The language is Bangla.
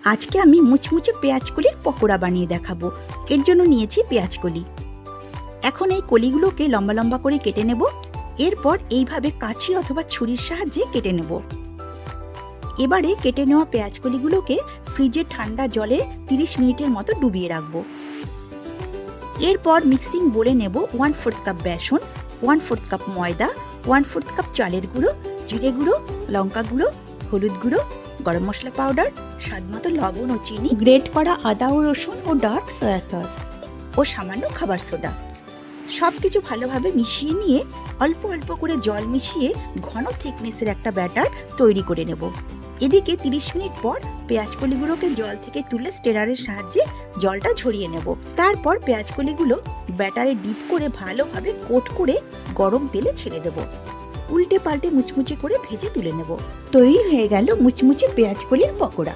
আজকে আমি মুচমুচে পেঁয়াজকলির পকোড়া বানিয়ে দেখাবো। এর জন্য নিয়েছি পেঁয়াজকলি। এখন এই কলিগুলোকে লম্বা লম্বা করে কেটে নেব। এরপর এইভাবে কাঁচি অথবা ছুরির সাহায্যে কেটে নেব। এবারে কেটে নেওয়া পেঁয়াজকলিগুলোকে ফ্রিজে ঠান্ডা জলে 30 মিনিটের মতো ডুবিয়ে রাখবো। এরপর মিক্সিং বোলে নেব 1/4 কাপ বেসন, 1/4 কাপ ময়দা, 1/4 কাপ চালের গুঁড়ো, জিরে গুঁড়ো, লঙ্কা গুঁড়ো, হলুদ গুঁড়ো, গরম মশলা পাউডার, স্বাদমতো লবণ ও চিনি, গ্রেট করা আদা ও রসুন ও ডার্ক সয়া সস ও সামান্য খাবার সোডা। সব কিছু ভালোভাবে মিশিয়ে নিয়ে অল্প অল্প করে জল মিশিয়ে ঘন থিকনেসের একটা ব্যাটার তৈরি করে নেব। এদিকে 30 মিনিট পর পেঁয়াজকলিগুলোকে জল থেকে তুলে স্টেরারের সাহায্যে জলটা ঝরিয়ে নেব। তারপর পেঁয়াজকলিগুলো ব্যাটারে ডিপ করে ভালোভাবে কোট করে গরম তেলে ছেড়ে দেব। উল্টে পাল্টে মুচমুচে করে ভেজে তুলে নেব। তৈরি হয়ে গেল মুচমুচে পেঁয়াজকলির পকোড়া।